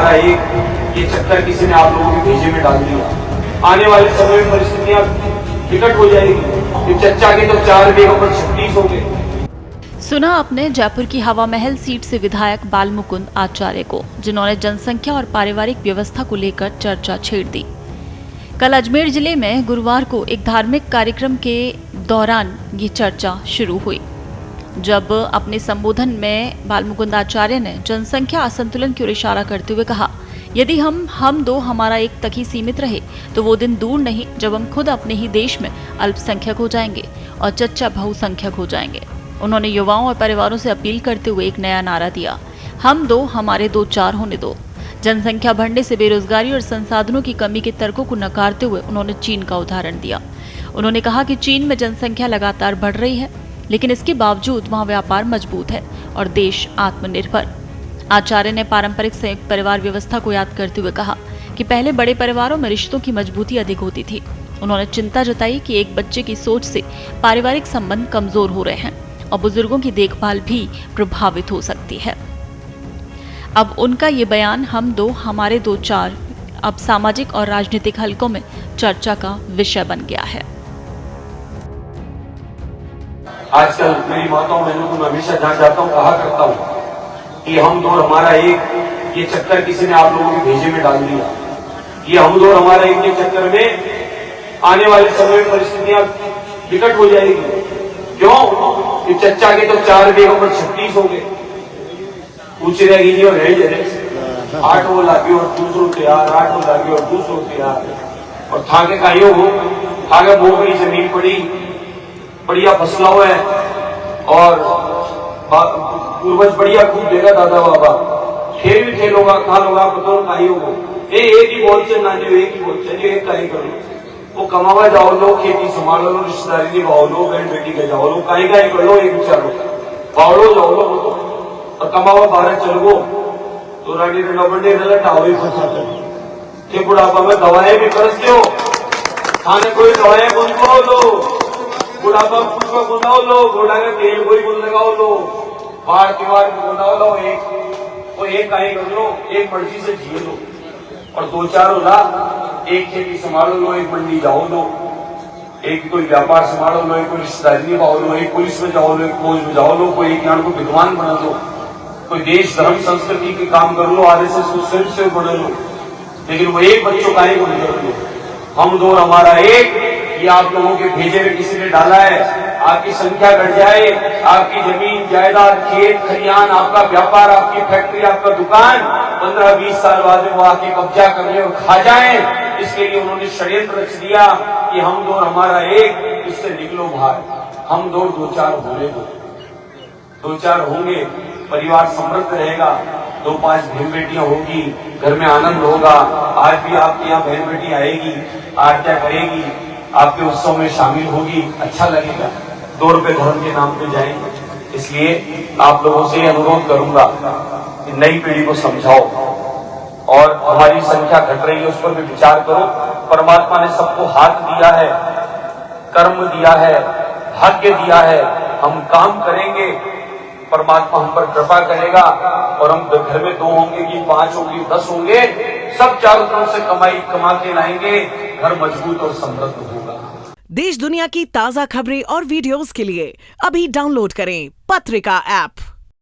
हमारा एक ये चक्कर किसी ने आप लोगों के भेजे में डाल दिया। आने वाले समय में परिस्थितियां विकट हो जाएगी। ये चच्चा के तो 4 बेगों पर 36 हो गए। सुना आपने जयपुर की हवा महल सीट से विधायक बालमुकुंद आचार्य को, जिन्होंने जनसंख्या और पारिवारिक व्यवस्था को लेकर चर्चा छेड़ दी। कल अजमेर जिले में गुरुवार को एक धार्मिक कार्यक्रम के दौरान ये चर्चा शुरू हुई, जब अपने संबोधन में बालमुकुंद आचार्य ने जनसंख्या असंतुलन की ओर इशारा करते हुए कहा, यदि हम दो हमारा एक तक ही सीमित रहे तो वो दिन दूर नहीं जब हम खुद अपने ही देश में अल्पसंख्यक हो जाएंगे और चच्चा बहुसंख्यक हो जाएंगे। उन्होंने युवाओं और परिवारों से अपील करते हुए एक नया नारा दिया, हम दो हमारे दो चार होने दो। जनसंख्या बढ़ने से बेरोजगारी और संसाधनों की कमी के तर्कों को नकारते हुए उन्होंने चीन का उदाहरण दिया। उन्होंने कहा कि चीन में जनसंख्या लगातार बढ़ रही है, लेकिन इसके बावजूद वहां व्यापार मजबूत है और देश आत्मनिर्भर। आचार्य ने पारंपरिक संयुक्त परिवार व्यवस्था को याद करते हुए कहा कि पहले बड़े परिवारों में रिश्तों की मजबूती अधिक होती थी। उन्होंने चिंता जताई कि एक बच्चे की सोच से पारिवारिक संबंध कमजोर हो रहे हैं और बुजुर्गों की देखभाल भी प्रभावित हो सकती है। अब उनका ये बयान हम दो हमारे दो चार अब सामाजिक और राजनीतिक हलकों में चर्चा का विषय बन गया है। आजकल मेरी माताओं बहनों को मैं हमेशा जहां जाता हूं कहा करता हूं कि हम दो हमारा एक, ये चक्कर किसी ने आप लोगों के भेजे में डाल दिया। ये हम दो हमारा एक के चक्कर में आने वाले समय में परिस्थितियां विकट हो जाएगी। क्यों? कि चच्चा के तो 4 बेगों पर 36 हो गए। पूछ रहेगी और रह जाए 8 वो लागे और दूसरों तैयार, 8 वो लागे और दूसरों तैयार। और थाके काइयो हो, थाके मोकड़ी जमीन पड़ी, बढ़िया फसला हुआ है और पूर्वज बढ़िया खूब देगा दादा बाबा। खेल भी खेलोगा, खा लोगा, बताओ काइयो हो। एक ही बोल से नाने, एक ही बोल से एक काई करो। वो कमावा जाओ लो, खेती संभालो लो, रिश्तेदारी निभाओ लो, बहन बेटी के जाओ लो, काई कर लो, एक विचारो पावड़ो जाओ लो और कमावा बाहर चल गो तो रानी डंडा बंडे टाओ ही फंसा बुढ़ापा में दवाएं भी कर्ज दो, खाने कोई दवाएं बुनवाओ लो, बुढ़ापा पुष्पा बुनाओ लो, घोड़ा का तेल कोई बुन लगाओ लो, बाढ़ त्योहार बुनाओ लो, एक काई कर लो, एक मर्जी से जिए लो और 2-4 होला, एक खेती संभालो लो, एक मंडी जाओ लो, एक कोई व्यापार संभालो लो, एक कोई रिश्तेदारी निभाओ लो, एक पुलिस में जाओ लो, एक फौज में जाओ लो, कोई एक ज्ञान को विद्वान बना लो, कोई देश धर्म संस्कृति के काम कर लो, आरएसएस को स्वयं से बढ़ लो, लेकिन वो एक बच्चों का ही कर लो। हम दो हमारा एक, ये आप लोगों के भेजे में किसी ने डाला है। आपकी संख्या घट जाए, आपकी जमीन जायदाद, खेत खलियान, आपका व्यापार, आपकी फैक्ट्री, आपका दुकान 15-20 साल बाद में वो आके कब्जा कर ले और खा जाए, इसके लिए उन्होंने षड्यंत्र रच दिया कि हम दो हमारा एक, इससे निकलो बाहर। हम दो 2-4 होने दो, 2-4 होंगे, परिवार समृद्ध रहेगा, 2-5 बहन बेटियां होगी, घर में आनंद होगा। आज भी आपके यहाँ बहन बेटी आएगी, आरत्या करेगी, आपके उत्सव में शामिल होगी, अच्छा लगेगा। 2 रुपए धर्म के नाम पे जाएंगे। इसलिए आप लोगों से अनुरोध करूंगा कि नई पीढ़ी को समझाओ और हमारी संख्या घट रही है उस पर भी विचार करो। परमात्मा ने सबको हाथ दिया है, कर्म दिया है, भाग्य दिया है, हम काम करेंगे, परमात्मा हम पर कृपा करेगा और हम घर में 2 होंगे कि 5 होंगे, 10 होंगे, सब चारों तरफ से कमा के लाएंगे, घर मजबूत और समृद्ध होगा। देश दुनिया की ताजा खबरें और वीडियोस के लिए अभी डाउनलोड करें पत्रिका ऐप।